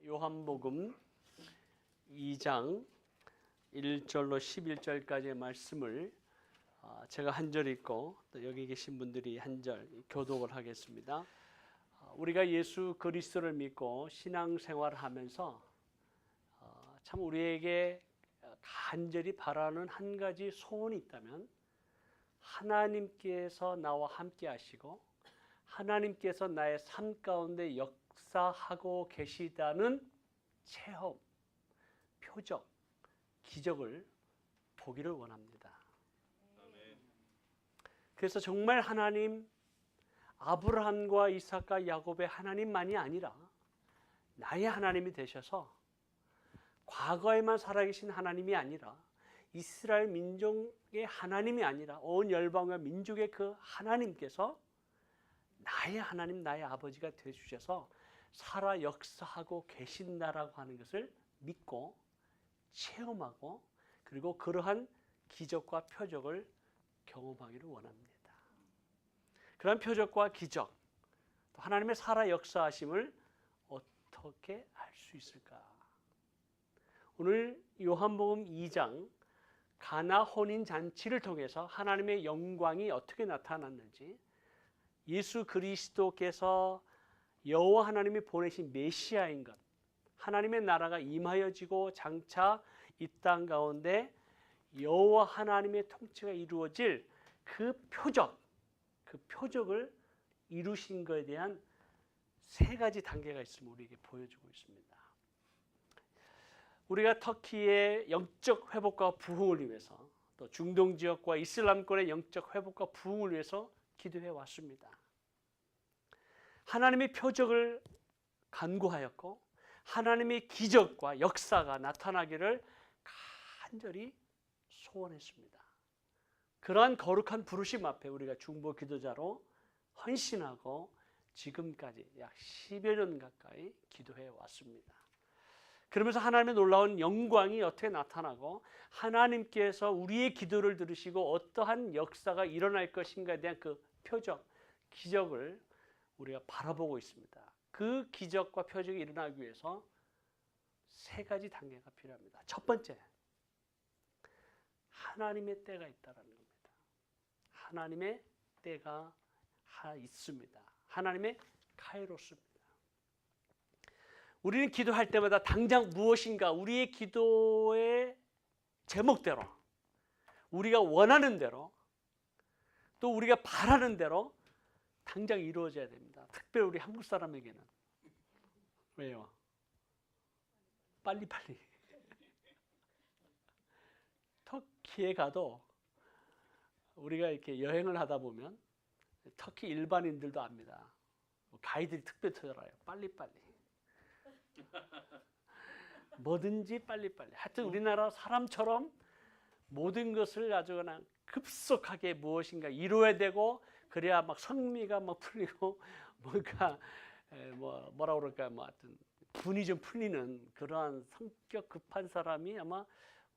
요한복음 2장 1절로 11절까지의 말씀을 제가 한 절 읽고 또 여기 계신 분들이 한 절 교독을 하겠습니다. 우리가 예수 그리스도를 믿고 신앙생활을 하면서 참 우리에게 간절히 바라는 한 가지 소원이 있다면 하나님께서 나와 함께 하시고 하나님께서 나의 삶 가운데 역사하고 계시다는 체험, 표적, 기적을 보기를 원합니다. 그래서 정말 하나님, 아브라함과 이삭과 야곱의 하나님만이 아니라 나의 하나님이 되셔서 과거에만 살아계신 하나님이 아니라 이스라엘 민족의 하나님이 아니라 온 열방과 민족의 그 하나님께서 나의 하나님, 나의 아버지가 되어주셔서 살아 역사하고 계신다라고 하는 것을 믿고 체험하고 그리고 그러한 기적과 표적을 경험하기를 원합니다. 그런 표적과 기적, 또 하나님의 살아 역사하심을 어떻게 할 수 있을까? 오늘 요한복음 2장 가나 혼인 잔치를 통해서 하나님의 영광이 어떻게 나타났는지, 예수 그리스도께서 여호와 하나님이 보내신 메시아인 것, 하나님의 나라가 임하여지고 장차 이 땅 가운데 여호와 하나님의 통치가 이루어질 그 표적을 이루신 것에 대한 세 가지 단계가 있음을 우리에게 보여주고 있습니다. 우리가 터키의 영적 회복과 부흥을 위해서, 또 중동 지역과 이슬람권의 영적 회복과 부흥을 위해서 기도해 왔습니다. 하나님의 표적을 간구하였고 하나님의 기적과 역사가 나타나기를 간절히 소원했습니다. 그러한 거룩한 부르심 앞에 우리가 중보 기도자로 헌신하고 지금까지 약 10여 년 가까이 기도해 왔습니다. 그러면서 하나님의 놀라운 영광이 어떻게 나타나고 하나님께서 우리의 기도를 들으시고 어떠한 역사가 일어날 것인가에 대한 그 표적, 기적을 우리가 바라보고 있습니다. 그 기적과 표적이 일어나기 위해서 세 가지 단계가 필요합니다. 첫 번째, 하나님의 때가 있다는 겁니다. 하나님의 때가 있습니다. 하나님의 카이로스입니다. 우리는 기도할 때마다 당장 무엇인가 우리의 기도의 제목대로, 우리가 원하는 대로, 또 우리가 바라는 대로 당장 이루어져야 됩니다. 특별히 우리 한국 사람에게는. 왜요? 빨리빨리. 터키에 가도 우리가 이렇게 여행을 하다 보면 터키 일반인들도 압니다. 가이드들이 특별히 터져라요. 빨리빨리. 뭐든지 빨리빨리. 하여튼 우리나라 사람처럼 모든 것을 아주 그냥 급속하게 무엇인가 이루어야 되고, 그래야 막 성미가 막 풀리고 뭔가 뭐라 그럴까, 뭐 하여튼 분이 좀 풀리는 그러한 성격 급한 사람이 아마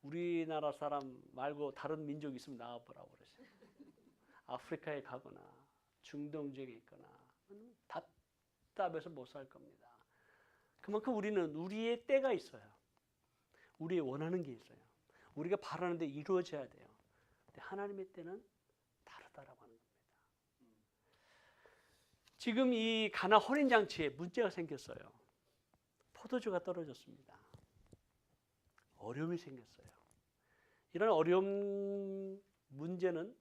우리나라 사람 말고 다른 민족이 있으면 나와보라고 그러죠. 아프리카에 가거나 중동 지역에 있거나 답답해서 못 살 겁니다. 그만큼 우리는 우리의 때가 있어요. 우리의 원하는 게 있어요. 우리가 바라는데 이루어져야 돼요. 근데 하나님의 때는 다르다라고 하는 겁니다. 지금 이 가나 혼인잔치에 문제가 생겼어요. 포도주가 떨어졌습니다. 어려움이 생겼어요. 이런 어려움, 문제는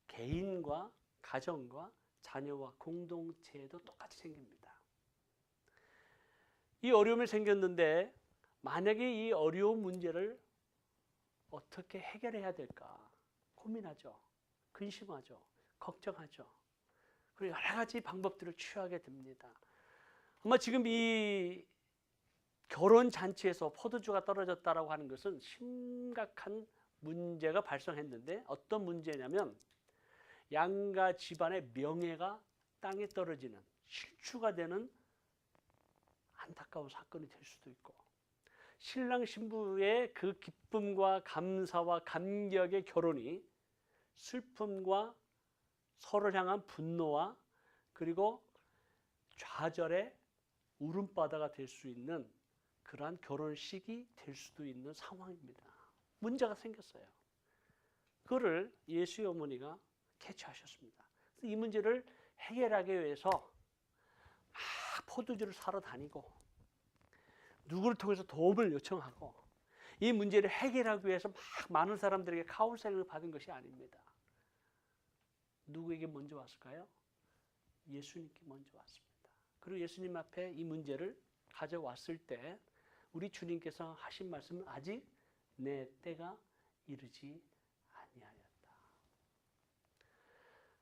개인과 가정과 자녀와 공동체에도 똑같이 생깁니다. 이 어려움이 생겼는데 만약에 이 어려운 문제를 어떻게 해결해야 될까 고민하죠. 근심하죠. 걱정하죠. 그리고 여러 가지 방법들을 취하게 됩니다. 아마 지금 이 결혼 잔치에서 포도주가 떨어졌다라고 하는 것은 심각한 문제가 발생했는데, 어떤 문제냐면 양가 집안의 명예가 땅에 떨어지는, 실추가 되는 안타까운 사건이 될 수도 있고, 신랑 신부의 그 기쁨과 감사와 감격의 결혼이 슬픔과 서로를 향한 분노와 그리고 좌절의 울음바다가 될 수 있는 그러한 결혼식이 될 수도 있는 상황입니다. 문제가 생겼어요. 그거를 예수의 어머니가 캐치하셨습니다. 이 문제를 해결하기 위해서 막 포도주를 사러 다니고 누구를 통해서 도움을 요청하고 이 문제를 해결하기 위해서 막 많은 사람들에게 카운셀링을 받은 것이 아닙니다. 누구에게 먼저 왔을까요? 예수님께 먼저 왔습니다. 그리고 예수님 앞에 이 문제를 가져왔을 때 우리 주님께서 하신 말씀은 아직 내 때가 이르지 아니하였다.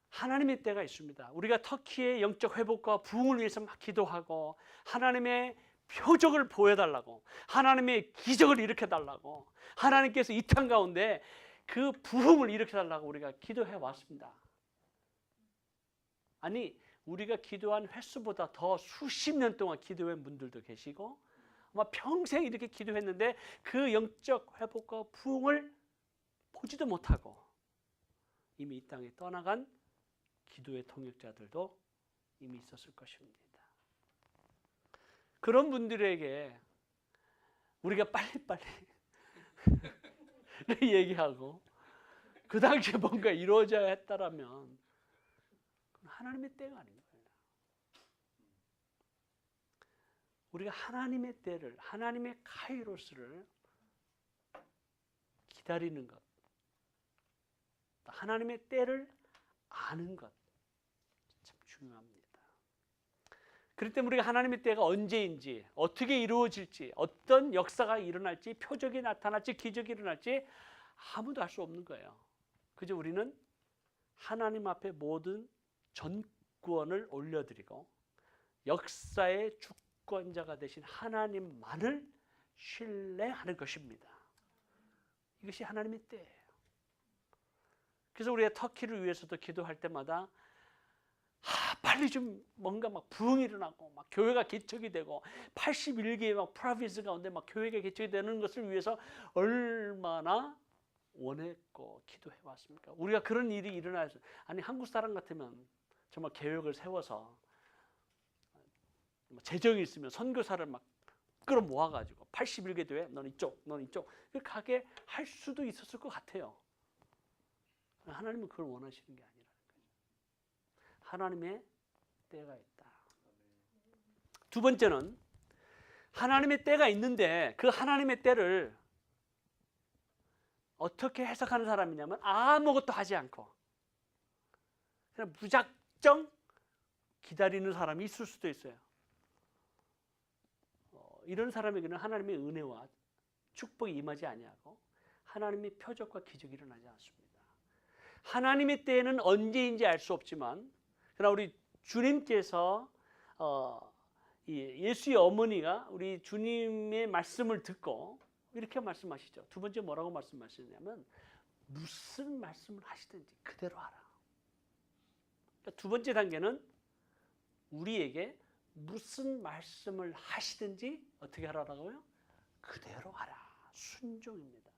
하나님의 때가 있습니다. 우리가 터키의 영적 회복과 부흥을 위해서 막 기도하고 하나님의 표적을 보여달라고, 하나님의 기적을 일으켜달라고, 하나님께서 이 땅 가운데 그 부흥을 일으켜달라고 우리가 기도해 왔습니다. 아니, 우리가 기도한 횟수보다 더 수십 년 동안 기도한 분들도 계시고 아마 평생 이렇게 기도했는데 그 영적 회복과 부흥을 보지도 못하고 이미 이 땅에 떠나간 기도의 동역자들도 이미 있었을 것입니다. 그런 분들에게 우리가 빨리빨리 얘기하고 그 당시에 뭔가 이루어져야 했다라면 하나님의 때가 아닌 거예요. 우리가 하나님의 때를, 하나님의 카이로스를 기다리는 것, 하나님의 때를 아는 것 참 중요합니다. 그렇기 때문에 우리가 하나님의 때가 언제인지, 어떻게 이루어질지, 어떤 역사가 일어날지, 표적이 나타날지, 기적이 일어날지 아무도 알 수 없는 거예요. 그저 우리는 하나님 앞에 모든 전권을 올려드리고 역사의 주권자가 되신 하나님만을 신뢰하는 것입니다. 이것이 하나님의 때예요. 그래서 우리가 터키를 위해서도 기도할 때마다 빨리 좀 뭔가 막 부흥이 일어나고 막 교회가 개척이 되고 81개의 막 프로빈스 가운데 막 교회가 개척이 되는 것을 위해서 얼마나 원했고 기도해 왔습니까? 우리가 그런 일이 일어나서, 아니 한국 사람 같으면 정말 계획을 세워서 재정이 있으면 선교사를 막 끌어모아 가지고 81개 교회 넌 이쪽 넌 이쪽 가게 할 수도 있었을 것 같아요. 하나님은 그걸 원하시는 게 아니라는 거죠. 하나님의 때가 있다. 두 번째는 하나님의 때가 있는데 그 하나님의 때를 어떻게 해석하는 사람이냐면 아무것도 하지 않고 그냥 무작정 기다리는 사람이 있을 수도 있어요. 이런 사람에게는 하나님의 은혜와 축복이 임하지 아니하고 하나님의 표적과 기적이 일어나지 않습니다. 하나님의 때에는 언제인지 알 수 없지만 그러나 우리 주님께서 예수의 어머니가 우리 주님의 말씀을 듣고 이렇게 말씀하시죠. 두 번째 뭐라고 말씀하시냐면 무슨 말씀을 하시든지 그대로 하라. 그러니까 두 번째 단계는 우리에게 무슨 말씀을 하시든지 어떻게 하라고요? 그대로 하라. 순종입니다.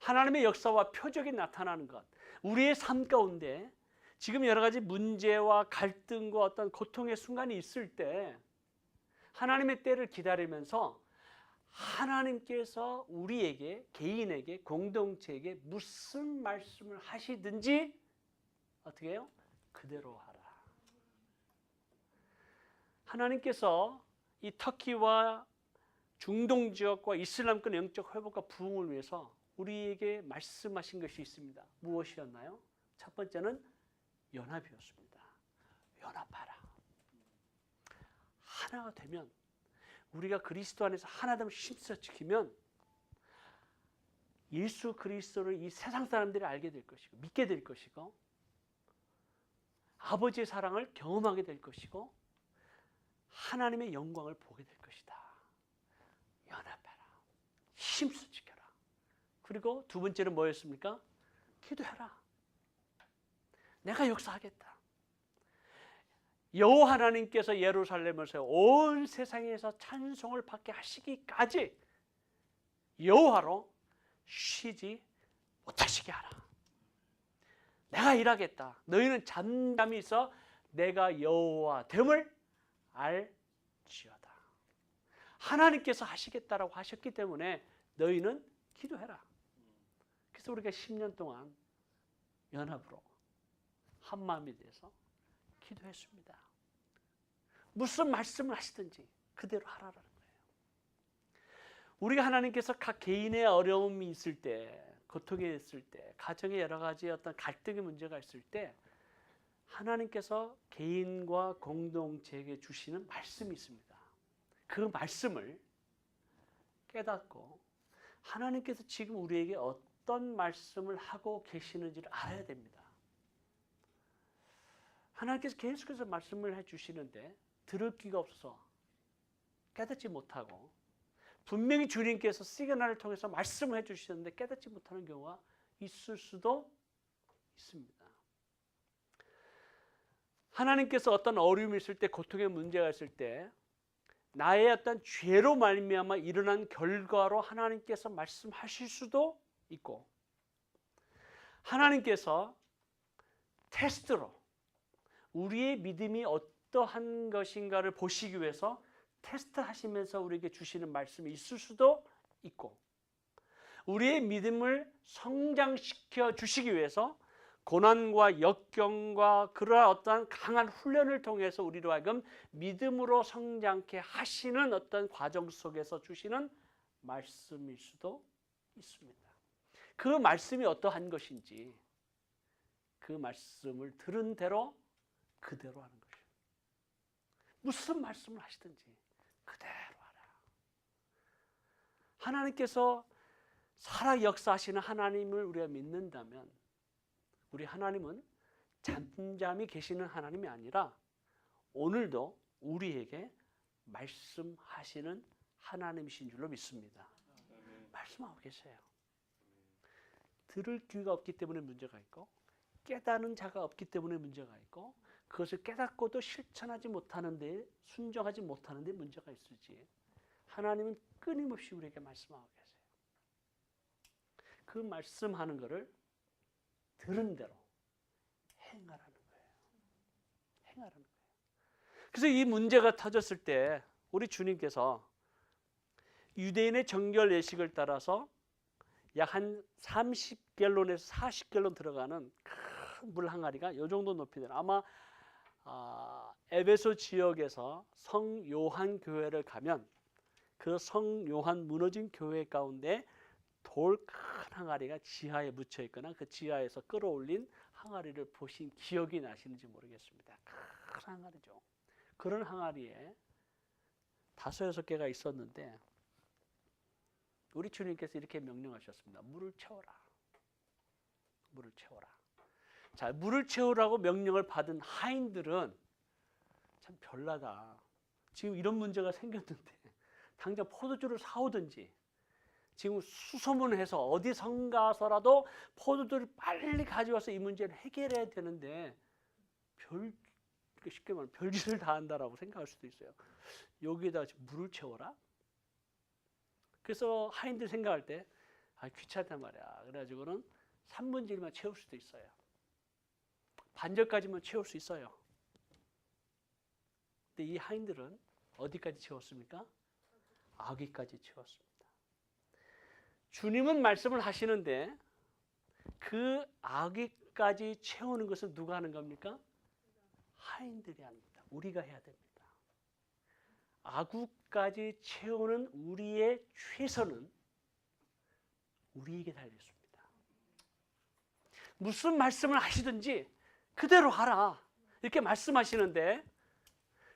하나님의 역사와 표적이 나타나는 것, 우리의 삶 가운데 지금 여러 가지 문제와 갈등과 어떤 고통의 순간이 있을 때 하나님의 때를 기다리면서 하나님께서 우리에게, 개인에게, 공동체에게 무슨 말씀을 하시든지 어떻게 해요? 그대로 하라. 하나님께서 이 터키와 중동 지역과 이슬람권 영적 회복과 부흥을 위해서 우리에게 말씀하신 것이 있습니다. 무엇이었나요? 첫 번째는 연합이었습니다. 연합하라. 하나가 되면 우리가 그리스도 안에서 하나됨을 힘써 지키면 예수 그리스도를 이 세상 사람들이 알게 될 것이고 믿게 될 것이고 아버지의 사랑을 경험하게 될 것이고 하나님의 영광을 보게 될 것이다. 연합해라. 힘써 지켜라. 그리고 두 번째는 뭐였습니까? 기도해라. 내가 역사하겠다. 여호와 하나님께서 예루살렘에서 온 세상에서 찬송을 받게 하시기까지 여호와로 쉬지 못하시게 하라. 내가 일하겠다. 너희는 잠잠히 있어 내가 여호와 됨을 알지어다. 하나님께서 하시겠다라고 하셨기 때문에 너희는 기도해라. 그래서 우리가 10년 동안 연합으로 한 마음이 돼서 기도했습니다. 무슨 말씀을 하시든지 그대로 하라는 거예요. 우리가 하나님께서 각 개인의 어려움이 있을 때, 고통이 있을 때, 가정에 여러 가지 어떤 갈등의 문제가 있을 때 하나님께서 개인과 공동체에게 주시는 말씀이 있습니다. 그 말씀을 깨닫고 하나님께서 지금 우리에게 어떤 말씀을 하고 계시는지를 알아야 됩니다. 하나님께서 계속해서 말씀을 해주시는데 들을 귀가 없어서 깨닫지 못하고, 분명히 주님께서 시그널을 통해서 말씀을 해주시는데 깨닫지 못하는 경우가 있을 수도 있습니다. 하나님께서 어떤 어려움이 있을 때, 고통의 문제가 있을 때 나의 어떤 죄로 말미암아 일어난 결과로 하나님께서 말씀하실 수도 있고, 하나님께서 테스트로 우리의 믿음이 어떠한 것인가를 보시기 위해서 테스트하시면서 우리에게 주시는 말씀이 있을 수도 있고, 우리의 믿음을 성장시켜 주시기 위해서 고난과 역경과 그러한 어떠한 강한 훈련을 통해서 우리로 하여금 믿음으로 성장케 하시는 어떤 과정 속에서 주시는 말씀일 수도 있습니다. 그 말씀이 어떠한 것인지 그 말씀을 들은 대로 그대로 하는 것이에요. 무슨 말씀을 하시든지 그대로 하라. 하나님께서 살아 역사하시는 하나님을 우리가 믿는다면, 우리 하나님은 잠잠히 계시는 하나님이 아니라 오늘도 우리에게 말씀하시는 하나님이신 줄로 믿습니다. 말씀하고 계세요. 들을 귀가 없기 때문에 문제가 있고, 깨닫는 자가 없기 때문에 문제가 있고, 그것을 깨닫고도 실천하지 못하는데, 순종하지 못하는데 문제가 있을지, 하나님은 끊임없이 우리에게 말씀하고 계세요. 그 말씀하는 것을 들은 대로 행하라는 거예요. 행하라는 거예요. 그래서 이 문제가 터졌을 때 우리 주님께서 유대인의 정결 예식을 따라서 약 한 30갤론에서 40갤론 들어가는 큰 물 항아리가 이 정도 높이 되는, 아마 에베소 지역에서 성 요한 교회를 가면 그 성 요한 무너진 교회 가운데 돌 큰 항아리가 지하에 묻혀 있거나 그 지하에서 끌어올린 항아리를 보신 기억이 나시는지 모르겠습니다. 큰 항아리죠. 그런 항아리에 5, 6개가 있었는데 우리 주님께서 이렇게 명령하셨습니다. 물을 채워라. 물을 채워라. 자, 물을 채우라고 명령을 받은 하인들은 참 별나다. 지금 이런 문제가 생겼는데 당장 포도주를 사오든지, 지금 수소문해서 어디 성 가서라도 포도주를 빨리 가져와서 이 문제를 해결해야 되는데 쉽게 말하면 별짓을 다 한다라고 생각할 수도 있어요. 여기에다 물을 채워라? 그래서 하인들 생각할 때 귀찮단 말이야. 그래가지고는 3분의 1만 채울 수도 있어요. 반절까지만 채울 수 있어요. 근데 이 하인들은 어디까지 채웠습니까? 아귀까지 채웠습니다. 주님은 말씀을 하시는데 그 아귀까지 채우는 것은 누가 하는 겁니까? 하인들이 합니다. 우리가 해야 됩니다. 아구까지 채우는 우리의 최선은 우리에게 달렸습니다. 무슨 말씀을 하시든지 그대로 하라. 이렇게 말씀하시는데,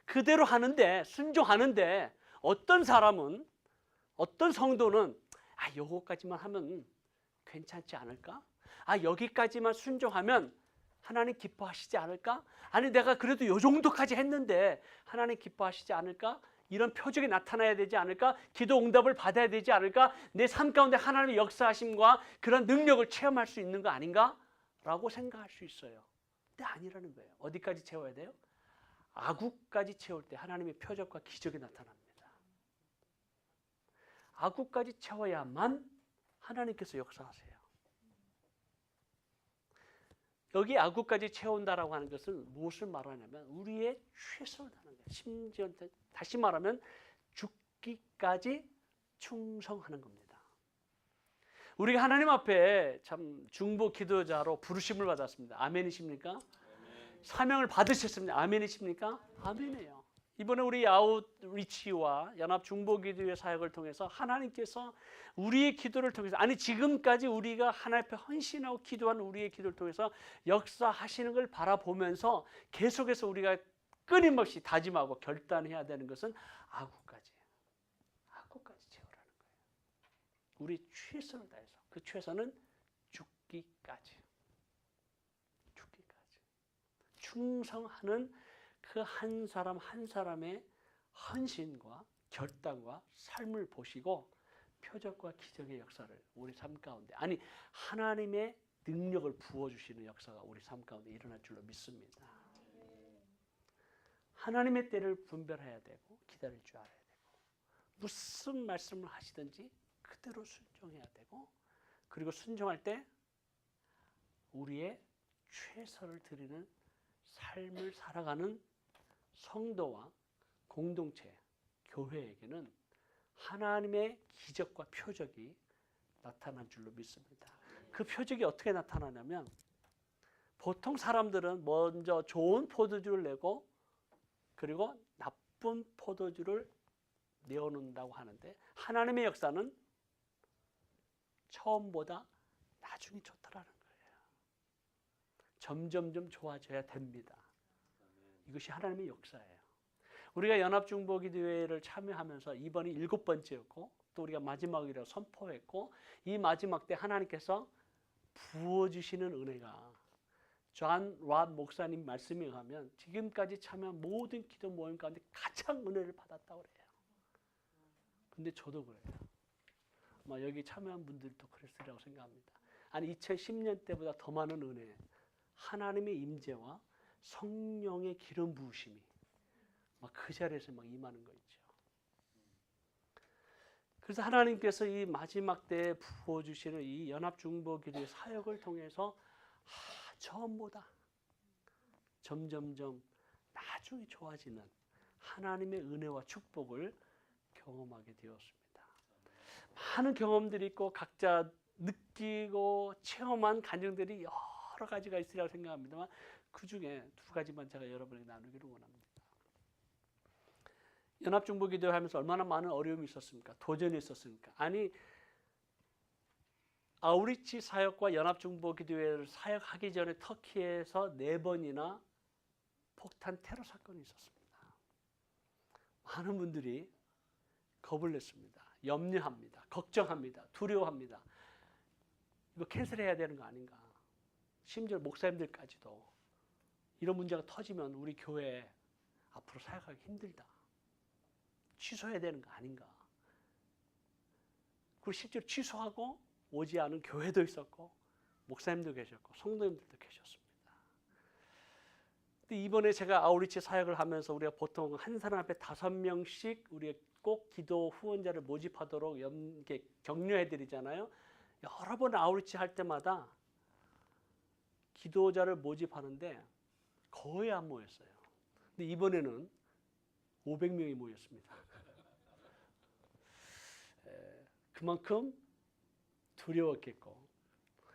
그대로 하는데, 순종하는데, 어떤 사람은, 어떤 성도는 요거까지만 하면 괜찮지 않을까? 여기까지만 순종하면 하나님 기뻐하시지 않을까? 아니 내가 그래도 요 정도까지 했는데 하나님 기뻐하시지 않을까? 이런 표적이 나타나야 되지 않을까? 기도 응답을 받아야 되지 않을까? 내 삶 가운데 하나님의 역사하심과 그런 능력을 체험할 수 있는 거 아닌가? 라고 생각할 수 있어요. 근데 아니라는 거예요. 어디까지 채워야 돼요? 아구까지 채울 때 하나님의 표적과 기적이 나타납니다. 아구까지 채워야만 하나님께서 역사하세요. 여기 아구까지 채운다라고 하는 것은 무엇을 말하냐면 우리의 최선을 다하는 거예요. 심지어 다시 말하면 죽기까지 충성하는 겁니다. 우리가 하나님 앞에 참 중보 기도자로 부르심을 받았습니다. 아멘이십니까? 아멘. 사명을 받으셨습니다. 아멘이십니까? 아멘이에요. 이번에 우리 아웃리치와 연합 중보 기도의 사역을 통해서 하나님께서 우리의 기도를 통해서, 아니 지금까지 우리가 하나님 앞에 헌신하고 기도한 우리의 기도를 통해서 역사하시는 걸 바라보면서 계속해서 우리가 끊임없이 다짐하고 결단해야 되는 것은 아구까지 채우라는 거예요. 우리 최선을 다해서, 그 최선은 죽기까지 충성하는 그 한 사람 한 사람의 헌신과 결단과 삶을 보시고 표적과 기적의 역사를 우리 삶 가운데, 아니 하나님의 능력을 부어주시는 역사가 우리 삶 가운데 일어날 줄로 믿습니다. 하나님의 때를 분별해야 되고 기다릴 줄 알아야 되고, 무슨 말씀을 하시든지 그대로 순종해야 되고, 그리고 순종할 때 우리의 최선을 드리는 삶을 살아가는 성도와 공동체, 교회에게는 하나님의 기적과 표적이 나타난 줄로 믿습니다. 그 표적이 어떻게 나타나냐면, 보통 사람들은 먼저 좋은 포도주를 내고 그리고 나쁜 포도주를 내어놓는다고 하는데, 하나님의 역사는 처음보다 나중이 좋더라는 거예요. 점점점 좋아져야 됩니다. 이것이 하나님의 역사예요. 우리가 연합중보기도회를 참여하면서 이번이 7번째였고, 또 우리가 마지막이라고 선포했고, 이 마지막 때 하나님께서 부어주시는 은혜가, 존 롯 목사님 말씀에 의하면 지금까지 참여한 모든 기도 모임 가운데 가장 은혜를 받았다고 그래요. 근데 저도 그래요. 아마 여기 참여한 분들도 그랬으리라고 생각합니다. 아니 2010년 때보다 더 많은 은혜, 하나님의 임재와 성령의 기름 부으심이 막 그 자리에서 막 임하는 거 있죠. 그래서 하나님께서 이 마지막 때에 부어주시는 이 연합중보기도의 사역을 통해서 처음보다 점점점 나중에 좋아지는 하나님의 은혜와 축복을 경험하게 되었습니다. 많은 경험들이 있고 각자 느끼고 체험한 간증들이 여러 가지가 있으리라고 생각합니다만, 그 중에 2가지만 제가 여러분에게 나누기를 원합니다. 연합중보기도를 하면서 얼마나 많은 어려움이 있었습니까? 도전이 있었습니까? 아니 아우리치 사역과 연합중보기도회를 사역하기 전에 터키에서 4번이나 폭탄 테러 사건이 있었습니다. 많은 분들이 겁을 냈습니다. 염려합니다. 걱정합니다. 두려워합니다. 이거 캔슬해야 되는 거 아닌가? 심지어 목사님들까지도 이런 문제가 터지면 우리 교회 앞으로 사역하기 힘들다, 취소해야 되는 거 아닌가? 그리고 실제로 취소하고 오지 않은 교회도 있었고, 목사님도 계셨고, 성도님들도 계셨습니다. 근데 이번에 제가 아우리치 사역을 하면서 우리가 보통 한 사람 앞에 5명씩 우리가 꼭 기도 후원자를 모집하도록 이렇게 격려해 드리잖아요. 여러 번 아우리치 할 때마다 기도자를 모집하는데 거의 안 모였어요. 근데 이번에는 500명이 모였습니다. 그만큼 두려웠겠고,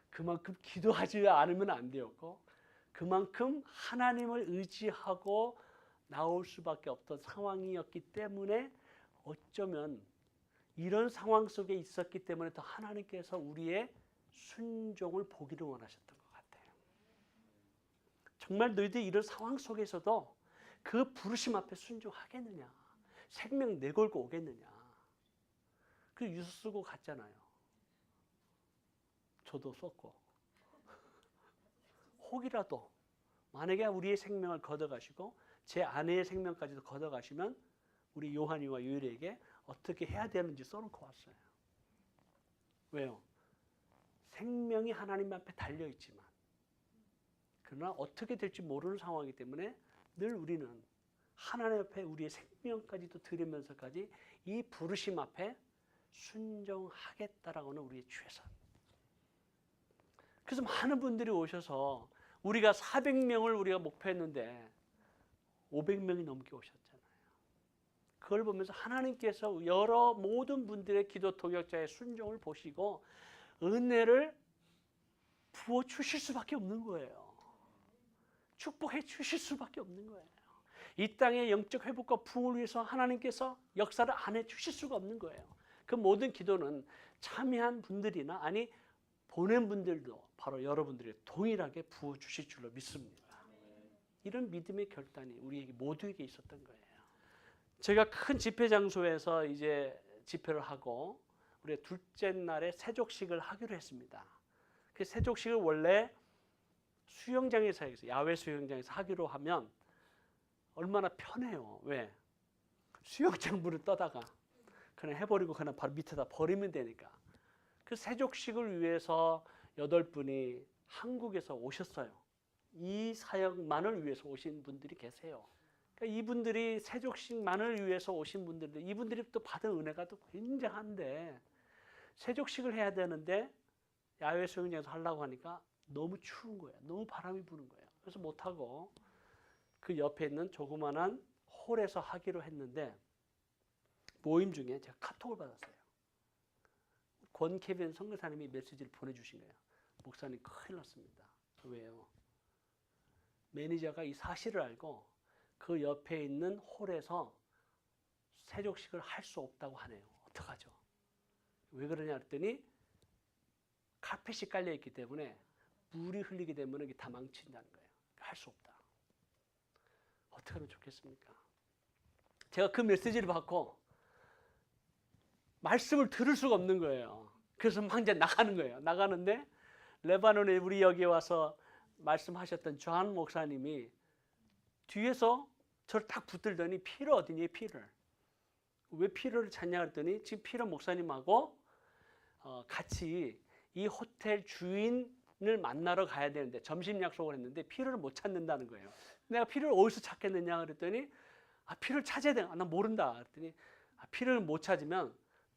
그만큼 기도하지 않으면 안 되었고, 그만큼 하나님을 의지하고 나올 수밖에 없던 상황이었기 때문에, 어쩌면 이런 상황 속에 있었기 때문에 더 하나님께서 우리의 순종을 보기를 원하셨던 것 같아요. 정말 너희들이 이런 상황 속에서도 그 부르심 앞에 순종하겠느냐, 생명 내걸고 오겠느냐. 그 유서 쓰고 갔잖아요. 저도 썼고. 혹이라도 만약에 우리의 생명을 걷어가시고 제 아내의 생명까지도 걷어가시면 우리 요한이와 요일에게 어떻게 해야 되는지 써놓고 왔어요. 왜요? 생명이 하나님 앞에 달려있지만, 그러나 어떻게 될지 모르는 상황이기 때문에 늘 우리는 하나님 앞에 우리의 생명까지도 드리면서까지 이 부르심 앞에 순종하겠다라고는 우리의 최선. 그래서 많은 분들이 오셔서 우리가 400명을 우리가 목표했는데 500명이 넘게 오셨잖아요. 그걸 보면서 하나님께서 여러 모든 분들의 기도 동역자의 순종을 보시고 은혜를 부어 주실 수밖에 없는 거예요. 축복해 주실 수밖에 없는 거예요. 이 땅의 영적 회복과 부흥을 위해서 하나님께서 역사를 안 해 주실 수가 없는 거예요. 그 모든 기도는 참여한 분들이나 아니 보낸 분들도 바로 여러분들이 동일하게 부어 주실 줄로 믿습니다. 이런 믿음의 결단이 우리에게 모두에게 있었던 거예요. 제가 큰 집회 장소에서 이제 집회를 하고 우리 둘째 날에 세족식을 하기로 했습니다. 그 세족식을 원래 수영장에서 해서 야외 수영장에서 하기로 하면 얼마나 편해요. 왜? 수영장 물을 떠다가 그냥 해버리고 그냥 바로 밑에다 버리면 되니까. 그 세족식을 위해서 8분이 한국에서 오셨어요. 이 사역만을 위해서 오신 분들이 계세요. 그러니까 이분들이 세족식만을 위해서 오신 분들인데 이분들이 또 받은 은혜가 또 굉장한데 세족식을 해야 되는데 야외 수영장에서 하려고 하니까 너무 추운 거예요. 너무 바람이 부는 거예요. 그래서 못하고 그 옆에 있는 조그만한 홀에서 하기로 했는데 모임 중에 제가 카톡을 받았어요. 권케빈 선교사님이 메시지를 보내주신 거예요. 목사님 큰일 났습니다. 왜요? 매니저가 이 사실을 알고 그 옆에 있는 홀에서 세족식을 할 수 없다고 하네요. 어떡하죠? 왜 그러냐 했더니 카펫이 깔려 있기 때문에 물이 흘리게 되면 이게 다 망친다는 거예요. 할 수 없다. 어떻게 하면 좋겠습니까? 제가 그 메시지를 받고 말씀을 들을 수가 없는 거예요. 그래서 막 이제 나가는 거예요. 나가는데 레바논에 우리 여기 와서 말씀하셨던 존 목사님이 뒤에서 저를 딱 붙들더니 피를 어디니 피를. 왜 피를 찾냐 했더니 지금 피를 목사님하고 같이 이 호텔 주인을 만나러 가야 되는데 점심 약속을 했는데 피를 못 찾는다는 거예요. 내가 피를 어디서 찾겠느냐 그랬더니 피를 찾아야 돼. 나 모른다. 그랬더니 피를 못 찾으면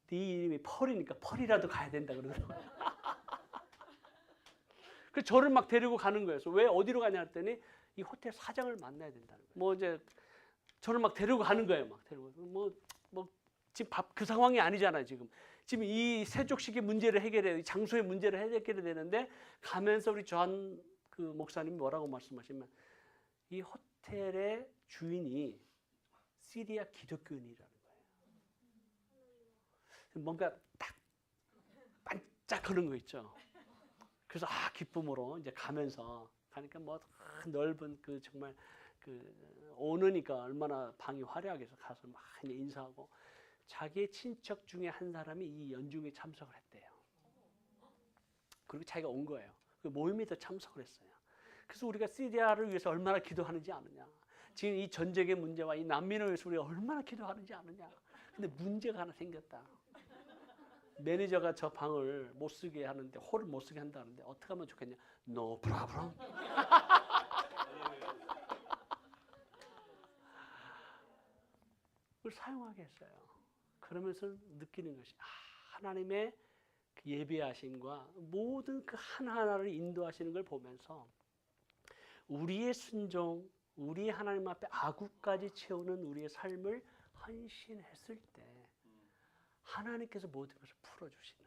네 이름이 펄이니까 펄이라도 가야 된다 그러더라고요. 그래서 저를 막 데리고 가는 거예요. 그래서 왜 어디로 가냐 했더니 이 호텔 사장을 만나야 된다는 거예요. 뭐 이제 저를 막 데리고 가는 거예요. 막 데리고 뭐 지금 그 상황이 아니잖아요. 지금 이 세족식의 문제를 해결해야 장소의 문제를 해결해야 되는데 가면서 우리 존 그 목사님이 뭐라고 말씀하시면 이 호텔의 주인이 시리아 기독교인이라는 거예요. 뭔가 딱 반짝하는 거 있죠. 그래서 기쁨으로 이제 가면서 가니까 뭐 넓은 그 정말 그 오느니까 얼마나 방이 화려하게 해서 가서 막 인사하고 자기의 친척 중에 한 사람이 이 연중에 참석을 했대요. 그리고 자기가 온 거예요. 그 모임에도 참석을 했어요. 그래서 우리가 시리아를 위해서 얼마나 기도하는지 아느냐. 지금 이 전쟁의 문제와 이 난민을 위해서 우리가 얼마나 기도하는지 아느냐. 근데 문제가 하나 생겼다. 매니저가 저 방을 못 쓰게 하는데 홀을 못 쓰게 한다는데 어떻게 하면 좋겠냐. No problem. 그걸 사용하게 했어요. 그러면서 느끼는 것이 하나님의 그 예배하심과 모든 그 하나하나를 인도하시는 걸 보면서 우리의 순종, 우리 하나님 앞에 아구까지 채우는 우리의 삶을 헌신했을 때 하나님께서 모든 것을 풀어주시는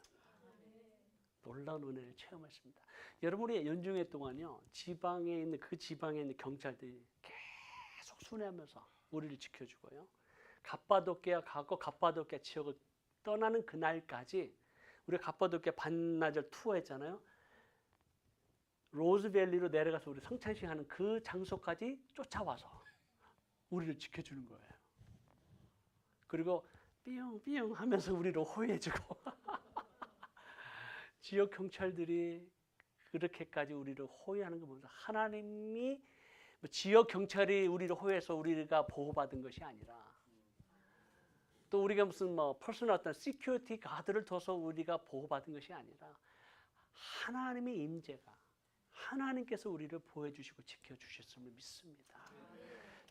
놀라운 은혜를 체험했습니다. 여러분이 연중회 동안요 지방에 있는 경찰들이 계속 순회하면서 우리를 지켜주고요. 갑바도키아 가고 갑바도키아 지역을 떠나는 그날까지 우리가 갑바도키아 반나절 투어했잖아요. 로즈밸리로 내려가서 우리 성찬식 하는 그 장소까지 쫓아와서 우리를 지켜주는 거예요. 그리고 삐용삐용 하면서 우리를 호위해주고 지역 경찰들이 그렇게까지 우리를 호위하는 거 보면서 하나님이 지역 경찰이 우리를 호위해서 우리가 보호받은 것이 아니라 또 우리가 무슨 퍼스널 어떤 시큐리티 가드를 둬서 우리가 보호받은 것이 아니라 하나님의 임재가 하나님께서 우리를 보호해주시고 지켜주셨음을 믿습니다.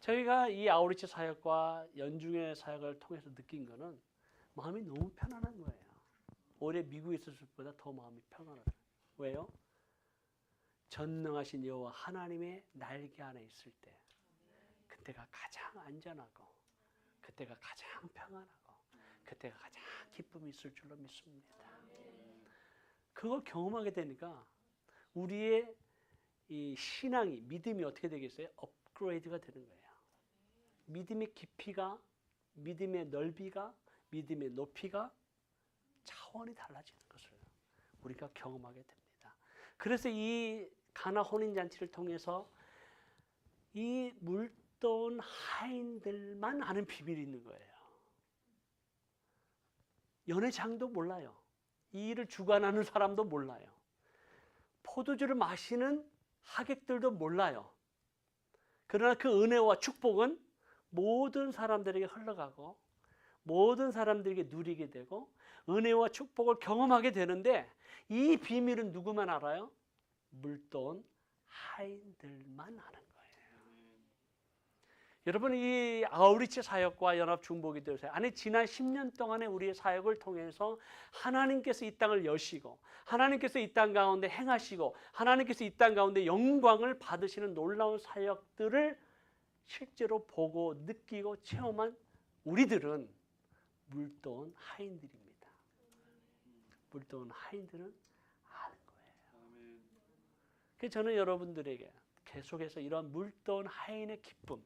저희가 이 아우리치 사역과 연중의 사역을 통해서 느낀 거는 마음이 너무 편안한 거예요. 올해 미국에 있었을 때보다 더 마음이 편안하다. 왜요? 전능하신 여호와 하나님의 날개 안에 있을 때 그때가 가장 안전하고 그때가 가장 평안하고 그때가 가장 기쁨이 있을 줄로 믿습니다. 그걸 경험하게 되니까 우리의 이 신앙이, 믿음이 어떻게 되겠어요? 업그레이드가 되는 거예요. 믿음의 깊이가, 믿음의 넓이가, 믿음의 높이가 차원이 달라지는 것을 우리가 경험하게 됩니다. 그래서 이 가나 혼인잔치를 통해서 이 물돈 하인들만 아는 비밀이 있는 거예요. 연회장도 몰라요. 이 일을 주관하는 사람도 몰라요. 포도주를 마시는 하객들도 몰라요. 그러나 그 은혜와 축복은 모든 사람들에게 흘러가고 모든 사람들에게 누리게 되고 은혜와 축복을 경험하게 되는데 이 비밀은 누구만 알아요? 물돈 하인들만 아는 거예요. 여러분, 이 아우리치 사역과 연합중보기도 사역, 아니 지난 10년 동안의 우리의 사역을 통해서 하나님께서 이 땅을 여시고 하나님께서 이 땅 가운데 행하시고 하나님께서 이 땅 가운데 영광을 받으시는 놀라운 사역들을 실제로 보고 느끼고 체험한 우리들은 물돈 하인들입니다. 물돈 하인들은 아는 거예요. 그래서 저는 여러분들에게 계속해서 이런 물돈 하인의 기쁨,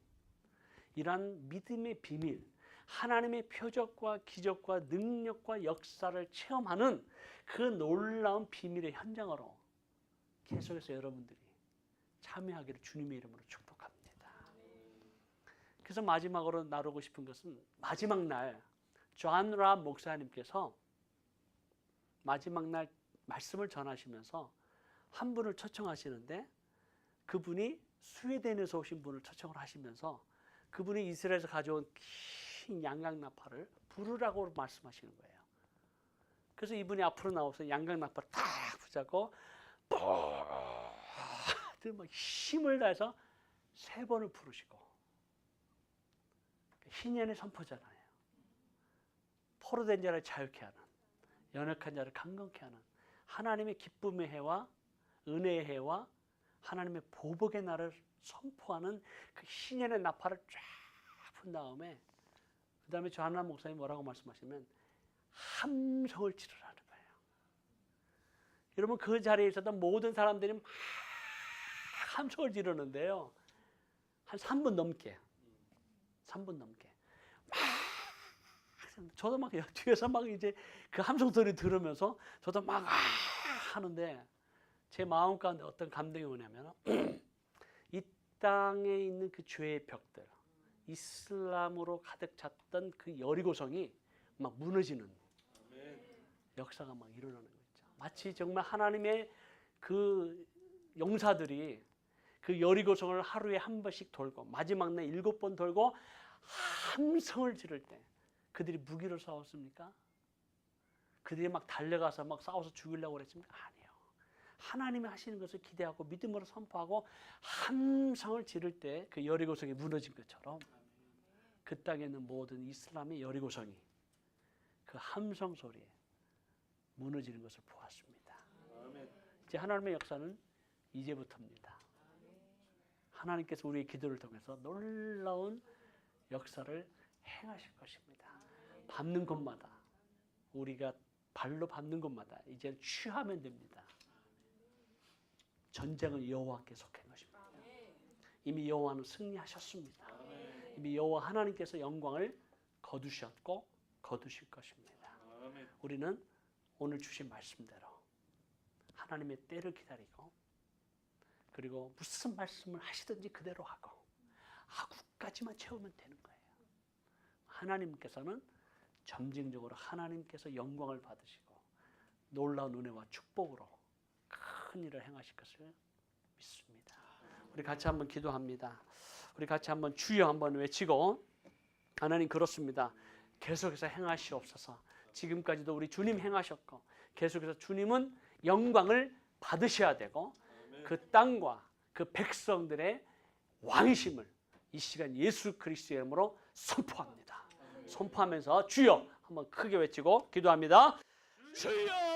이러한 믿음의 비밀, 하나님의 표적과 기적과 능력과 역사를 체험하는 그 놀라운 비밀의 현장으로 계속해서 여러분들이 참여하기를 주님의 이름으로 축복합니다. 그래서 마지막으로 나누고 싶은 것은 마지막 날 존 라 목사님께서 마지막 날 말씀을 전하시면서 한 분을 초청하시는데 그분이 스웨덴에서 오신 분을 초청을 하시면서 그분이 이스라엘에서 가져온 긴 양각나팔을 부르라고 말씀하시는 거예요. 그래서 이분이 앞으로 나와서 양각나팔을 탁 붙잡고 막 힘을 다해서 3번을 부르시고, 희년의 선포잖아요. 포로된 자를 자유케 하는, 연약한 자를 강건케 하는 하나님의 기쁨의 해와 은혜의 해와 하나님의 보복의 날을 선포하는 그 희년의 나팔을 쫙 푼 다음에 그 다음에 조한나 목사님이 뭐라고 말씀하시면 함성을 지르라는 거예요. 여러분, 그 자리에 있었던 모든 사람들이 막 함성을 지르는데요, 한 3분 넘게 막 저도 막 뒤에서 막 이제 그 함성 소리 들으면서 저도 막 하는데 제 마음 가운데 어떤 감동이 오냐면 이 땅에 있는 그 죄의 벽들, 이슬람으로 가득 찼던 그 여리고성이 막 무너지는 역사가 막 일어나는 거죠. 마치 정말 하나님의 그 용사들이 그 여리고성을 하루에 한 번씩 돌고 마지막 날 7번 돌고 함성을 지를 때 그들이 무기를 싸웠습니까? 그들이 막 달려가서 막 싸워서 죽이려고 그랬습니까? 아니에요. 하나님이 하시는 것을 기대하고 믿음으로 선포하고 함성을 지를 때 그 여리고성이 무너진 것처럼 그 땅에 있는 모든 이슬람의 여리고성이 그 함성 소리에 무너지는 것을 보았습니다. 이제 하나님의 역사는 이제부터입니다. 하나님께서 우리의 기도를 통해서 놀라운 역사를 행하실 것입니다. 밟는 곳마다, 우리가 발로 밟는 곳마다 이제 취하면 됩니다. 전쟁은 여호와께 속한 것입니다. 이미 여호와는 승리하셨습니다. 이미 여호와 하나님께서 영광을 거두셨고 거두실 것입니다. 우리는 오늘 주신 말씀대로 하나님의 때를 기다리고, 그리고 무슨 말씀을 하시든지 그대로 하고 아구까지만 채우면 되는 거예요. 하나님께서는 점진적으로 하나님께서 영광을 받으시고 놀라운 은혜와 축복으로 큰 일을 행하실 것을 믿습니다. 우리 같이 한번 기도합니다. 우리 같이 한번 주여 한번 외치고, 하나님 그렇습니다. 계속해서 행하시옵소서. 지금까지도 우리 주님 행하셨고 계속해서 주님은 영광을 받으셔야 되고 그 땅과 그 백성들의 왕이심을 이 시간 예수 그리스도의 이름으로 선포합니다. 선포하면서 주여 한번 크게 외치고 기도합니다. 주여!